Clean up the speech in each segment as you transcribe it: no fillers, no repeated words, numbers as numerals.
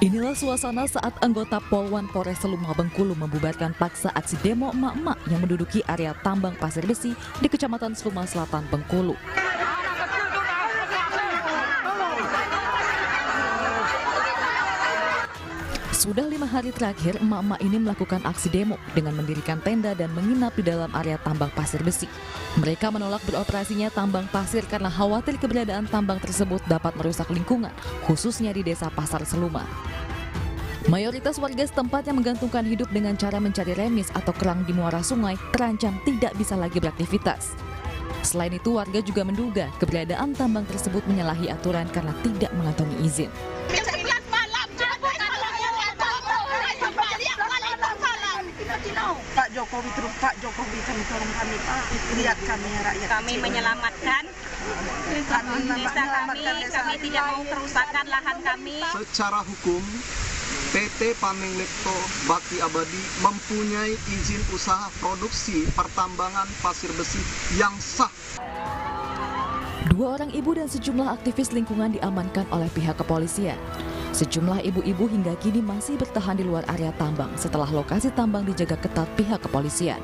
Inilah suasana saat anggota Polwan Polres Seluma Bengkulu membubarkan paksa aksi demo emak-emak yang menduduki area tambang pasir besi di Kecamatan Seluma Selatan, Bengkulu. Sudah 5 hari terakhir, emak-emak ini melakukan aksi demo dengan mendirikan tenda dan menginap di dalam area tambang pasir besi. Mereka menolak beroperasinya tambang pasir karena khawatir keberadaan tambang tersebut dapat merusak lingkungan, khususnya di desa Pasar Seluma. Mayoritas warga setempat yang menggantungkan hidup dengan cara mencari remis atau kerang di muara sungai terancam tidak bisa lagi beraktivitas. Selain itu, warga juga menduga keberadaan tambang tersebut menyalahi aturan karena tidak mengantongi izin. Pak Jokowi kami tolong kami, Pak. Lihat kami rakyat. Kami menyelamatkan desa kami tidak mau kerusakan lahan kami. Secara hukum, PT Panenglepto Bakti Abadi mempunyai izin usaha produksi pertambangan pasir besi yang sah. 2 orang ibu dan sejumlah aktivis lingkungan diamankan oleh pihak kepolisian. Sejumlah ibu-ibu hingga kini masih bertahan di luar area tambang setelah lokasi tambang dijaga ketat pihak kepolisian.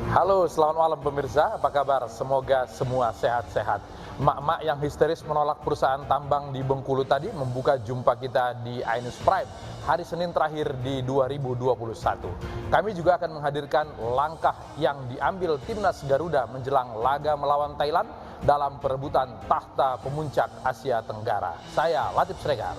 Halo, selamat malam pemirsa, apa kabar? Semoga semua sehat-sehat. Emak-emak yang histeris menolak perusahaan tambang di Bengkulu tadi membuka jumpa kita di iNews Prime hari Senin terakhir di 2021. Kami juga akan menghadirkan langkah yang diambil Timnas Garuda menjelang laga melawan Thailand dalam perebutan tahta pemuncak Asia Tenggara. Saya Latif Sregar.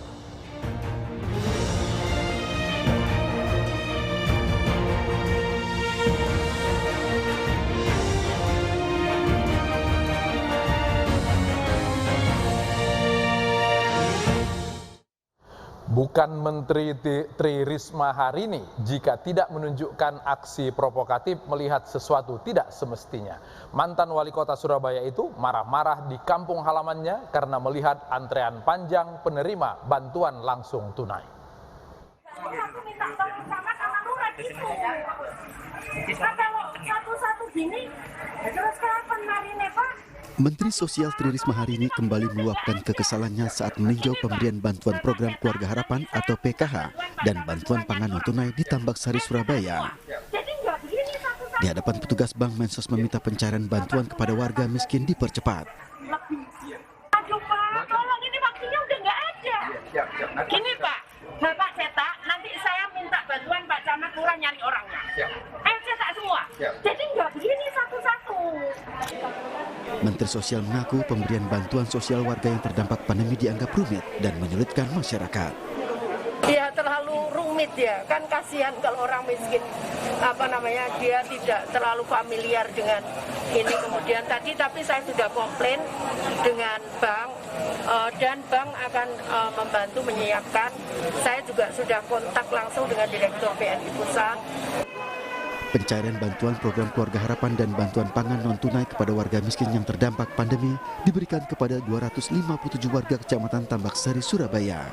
Bukan Menteri Tri Risma hari ini jika tidak menunjukkan aksi provokatif melihat sesuatu tidak semestinya. Mantan wali kota Surabaya itu marah-marah di kampung halamannya karena melihat antrean panjang penerima bantuan langsung tunai. Menteri Sosial Tri Risma hari ini kembali meluapkan kekesalannya saat meninjau pemberian bantuan program Keluarga Harapan atau PKH dan bantuan pangan non-tunai di Tambak Sari, Surabaya. Di hadapan petugas Bank, Mensos meminta pencairan bantuan kepada warga miskin dipercepat. Aduh Pak, tolong ini waktunya udah nggak ada. Gini Pak, Bapak cetak, nanti saya minta bantuan Pak Camat Lurah nyari orangnya. Ayo cetak semua. Jadi nggak begini satu-satu. Menteri Sosial mengaku pemberian bantuan sosial warga yang terdampak pandemi dianggap rumit dan menyulitkan masyarakat. Ya terlalu rumit ya, kan kasihan kalau orang miskin, dia tidak terlalu familiar dengan ini. Kemudian tadi tapi saya sudah komplain dengan bank dan bank akan membantu menyiapkan. Saya juga sudah kontak langsung dengan Direktur BNI Pusat. Pencairan bantuan program Keluarga Harapan dan bantuan pangan non-tunai kepada warga miskin yang terdampak pandemi diberikan kepada 257 warga Kecamatan Tambak Sari, Surabaya.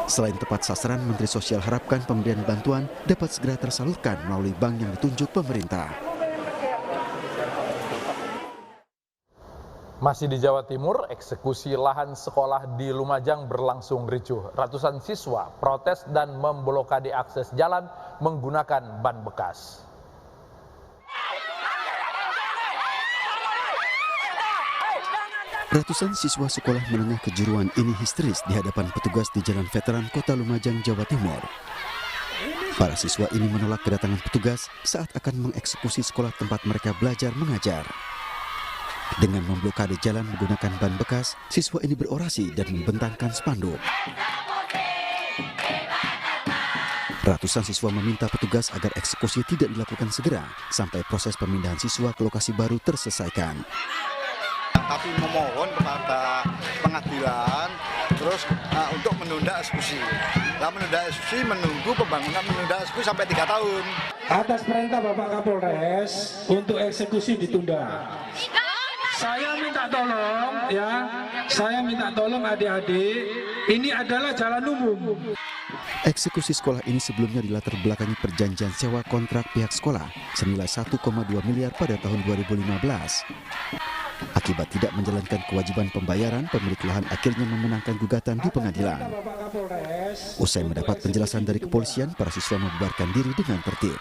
Selain tepat sasaran, Menteri Sosial harapkan pemberian bantuan dapat segera tersalurkan melalui bank yang ditunjuk pemerintah. Masih di Jawa Timur, eksekusi lahan sekolah di Lumajang berlangsung ricuh. Ratusan siswa protes dan memblokade akses jalan menggunakan ban bekas. Ratusan siswa sekolah menengah kejuruan ini histeris di hadapan petugas di Jalan Veteran Kota Lumajang, Jawa Timur. Para siswa ini menolak kedatangan petugas saat akan mengeksekusi sekolah tempat mereka belajar mengajar. Dengan memblokade jalan menggunakan ban bekas, siswa ini berorasi dan membentangkan spanduk. Ratusan siswa meminta petugas agar eksekusi tidak dilakukan segera sampai proses pemindahan siswa ke lokasi baru terselesaikan. Tapi memohon kepada pengadilan terus untuk menunda eksekusi. Menunda eksekusi menunggu pembangunan menunda eksekusi sampai 3 tahun. Atas perintah Bapak Kapolres untuk eksekusi ditunda. Saya minta tolong adik-adik, ini adalah jalan umum. Eksekusi sekolah ini sebelumnya dilatar belakangi perjanjian sewa kontrak pihak sekolah senilai 1,2 miliar pada tahun 2015. Akibat tidak menjalankan kewajiban pembayaran, pemilik lahan akhirnya memenangkan gugatan di pengadilan. Usai mendapat penjelasan dari kepolisian, para siswa membubarkan diri dengan tertib.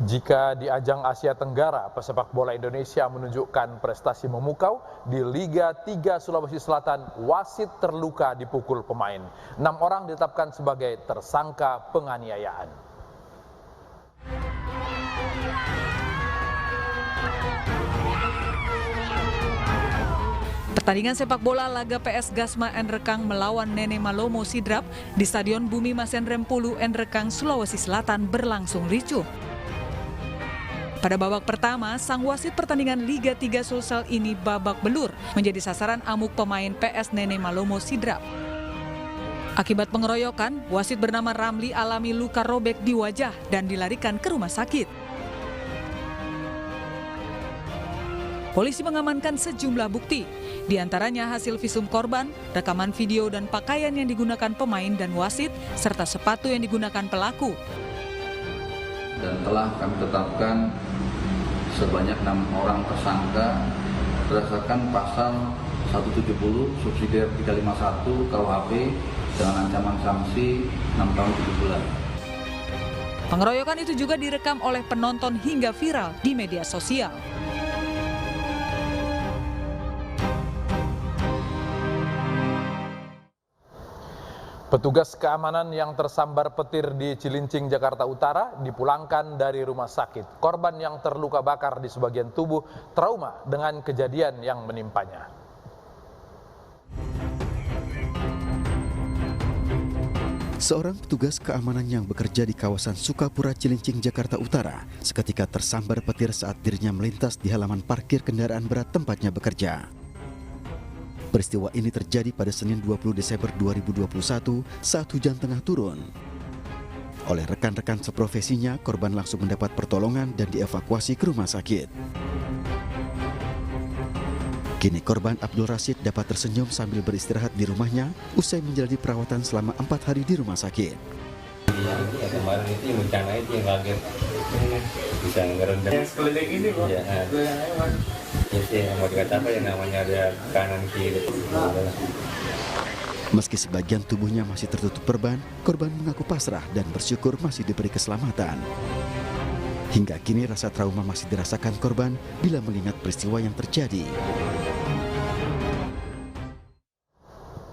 Jika di ajang Asia Tenggara, pesepak bola Indonesia menunjukkan prestasi memukau, di Liga 3 Sulawesi Selatan, wasit terluka dipukul pemain. 6 orang ditetapkan sebagai tersangka penganiayaan. Pertandingan sepak bola laga PS Gasma Enrekang melawan Nene Malomo Sidrap di Stadion Bumi Masen Rempulu Enrekang, Sulawesi Selatan berlangsung ricuh. Pada babak pertama, sang wasit pertandingan Liga 3 Sulsel ini babak belur menjadi sasaran amuk pemain PS Nene Malomo Sidrap. Akibat pengeroyokan, wasit bernama Ramli alami luka robek di wajah dan dilarikan ke rumah sakit. Polisi mengamankan sejumlah bukti, di antaranya hasil visum korban, rekaman video dan pakaian yang digunakan pemain dan wasit, serta sepatu yang digunakan pelaku. Dan telah kami tetapkan sebanyak 6 orang tersangka berdasarkan pasal 170 subsidi 351 KUHP dengan ancaman sanksi 6 tahun 7 bulan. Pengeroyokan itu juga direkam oleh penonton hingga viral di media sosial. Petugas keamanan yang tersambar petir di Cilincing, Jakarta Utara dipulangkan dari rumah sakit. Korban yang terluka bakar di sebagian tubuh trauma dengan kejadian yang menimpanya. Seorang petugas keamanan yang bekerja di kawasan Sukapura, Cilincing, Jakarta Utara seketika tersambar petir saat dirinya melintas di halaman parkir kendaraan berat tempatnya bekerja. Peristiwa ini terjadi pada Senin 20 Desember 2021 saat hujan tengah turun. Oleh rekan-rekan seprofesinya, korban langsung mendapat pertolongan dan dievakuasi ke rumah sakit. Kini korban Abdul Rashid dapat tersenyum sambil beristirahat di rumahnya usai menjalani perawatan selama 4 hari di rumah sakit. Ya, kemarin itu yang bencana itu yang kaget bisa ngerendam. Yang sekeliling ini kok. Ya sih, mau dikata apa yang namanya ada kanan kiri. Meski sebagian tubuhnya masih tertutup perban, korban mengaku pasrah dan bersyukur masih diberi keselamatan. Hingga kini rasa trauma masih dirasakan korban bila mengingat peristiwa yang terjadi.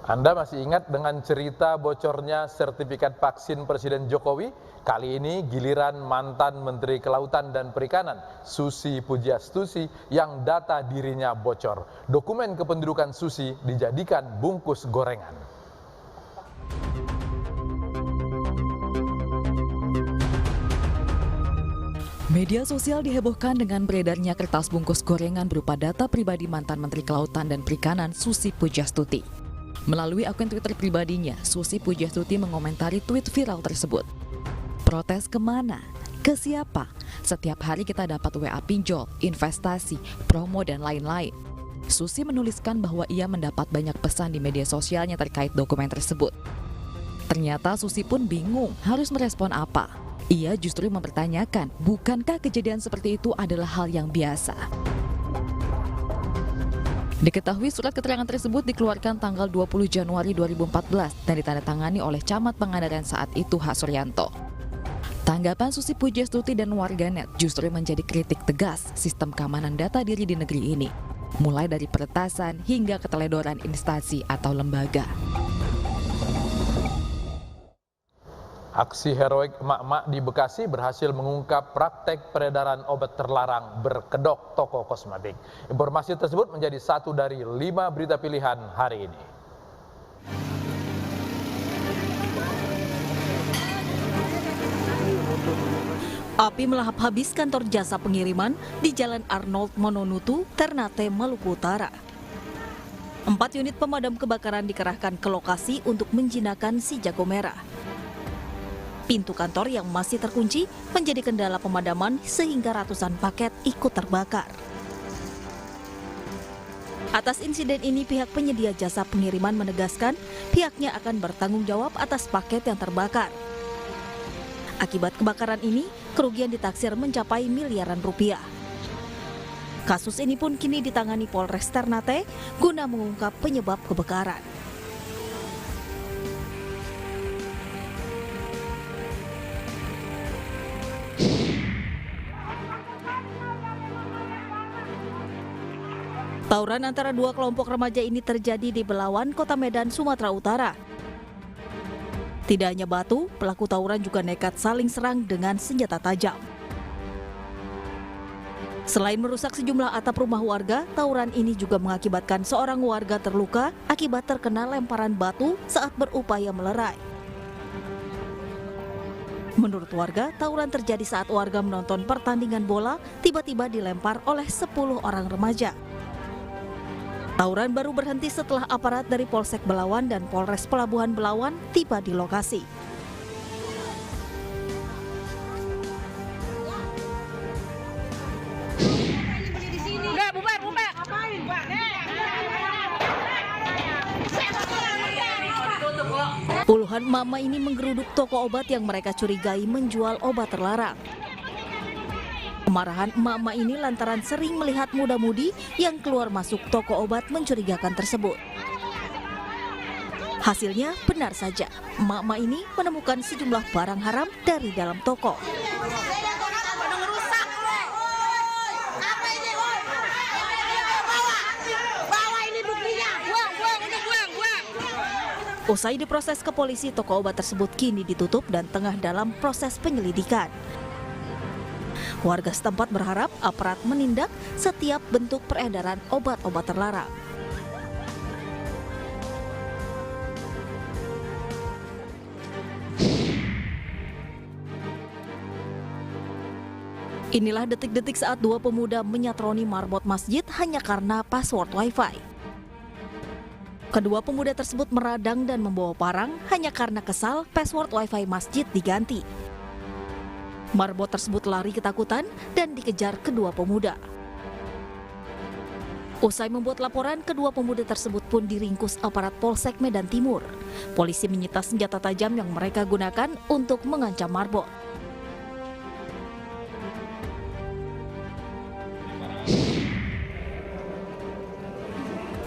Anda masih ingat dengan cerita bocornya sertifikat vaksin Presiden Jokowi? Kali ini giliran mantan Menteri Kelautan dan Perikanan, Susi Pujiastuti, yang data dirinya bocor. Dokumen kependudukan Susi dijadikan bungkus gorengan. Media sosial dihebohkan dengan beredarnya kertas bungkus gorengan berupa data pribadi mantan Menteri Kelautan dan Perikanan, Susi Pujiastuti. Melalui akun Twitter pribadinya, Susi Pujiastuti mengomentari tweet viral tersebut. Protes kemana? Ke siapa? Setiap hari kita dapat WA pinjol, investasi, promo, dan lain-lain. Susi menuliskan bahwa ia mendapat banyak pesan di media sosialnya terkait dokumen tersebut. Ternyata Susi pun bingung harus merespon apa. Ia justru mempertanyakan, bukankah kejadian seperti itu adalah hal yang biasa? Diketahui surat keterangan tersebut dikeluarkan tanggal 20 Januari 2014 dan ditandatangani oleh Camat Pangandaran saat itu, H. Suryanto. Tanggapan Susi Pujiastuti dan warganet justru menjadi kritik tegas sistem keamanan data diri di negeri ini, mulai dari peretasan hingga keteledoran instansi atau lembaga. Aksi heroik emak-emak di Bekasi berhasil mengungkap praktek peredaran obat terlarang berkedok toko kosmetik. Informasi tersebut menjadi satu dari 5 berita pilihan hari ini. Api melahap habis kantor jasa pengiriman di Jalan Arnold Mononutu, Ternate, Maluku Utara. 4 unit pemadam kebakaran dikerahkan ke lokasi untuk menjinakkan si jago merah. Pintu kantor yang masih terkunci menjadi kendala pemadaman sehingga ratusan paket ikut terbakar. Atas insiden ini, pihak penyedia jasa pengiriman menegaskan pihaknya akan bertanggung jawab atas paket yang terbakar. Akibat kebakaran ini, kerugian ditaksir mencapai miliaran rupiah. Kasus ini pun kini ditangani Polres Ternate guna mengungkap penyebab kebakaran. Tawuran antara dua kelompok remaja ini terjadi di Belawan, Kota Medan, Sumatera Utara. Tidak hanya batu, pelaku tawuran juga nekat saling serang dengan senjata tajam. Selain merusak sejumlah atap rumah warga, tawuran ini juga mengakibatkan seorang warga terluka akibat terkena lemparan batu saat berupaya melerai. Menurut warga, tawuran terjadi saat warga menonton pertandingan bola tiba-tiba dilempar oleh 10 orang remaja. Tawuran baru berhenti setelah aparat dari Polsek Belawan dan Polres Pelabuhan Belawan tiba di lokasi. Puluhan emak-emak ini menggeruduk toko obat yang mereka curigai menjual obat terlarang. Kemarahan emak-emak ini lantaran sering melihat muda-mudi yang keluar masuk toko obat mencurigakan tersebut. Hasilnya benar saja, emak-emak ini menemukan sejumlah barang haram dari dalam toko. Usai diproses ke polisi, toko obat tersebut kini ditutup dan tengah dalam proses penyelidikan. Warga setempat berharap aparat menindak setiap bentuk peredaran obat-obat terlarang. Inilah detik-detik saat dua pemuda menyatroni marbot masjid hanya karena password Wi-Fi. Kedua pemuda tersebut meradang dan membawa parang hanya karena kesal password Wi-Fi masjid diganti. Marbot tersebut lari ketakutan dan dikejar kedua pemuda. Usai membuat laporan, kedua pemuda tersebut pun diringkus aparat Polsek Medan Timur. Polisi menyita senjata tajam yang mereka gunakan untuk mengancam marbot.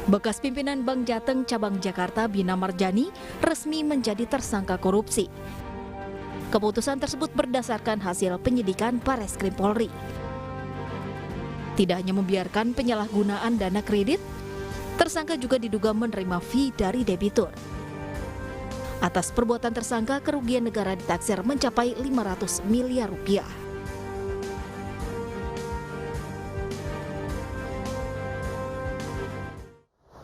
Bekas pimpinan Bank Jateng Cabang Jakarta Bina Marjani resmi menjadi tersangka korupsi. Keputusan tersebut berdasarkan hasil penyidikan Bareskrim Polri. Tidak hanya membiarkan penyalahgunaan dana kredit, tersangka juga diduga menerima fee dari debitur. Atas perbuatan tersangka, kerugian negara ditaksir mencapai 500 miliar rupiah.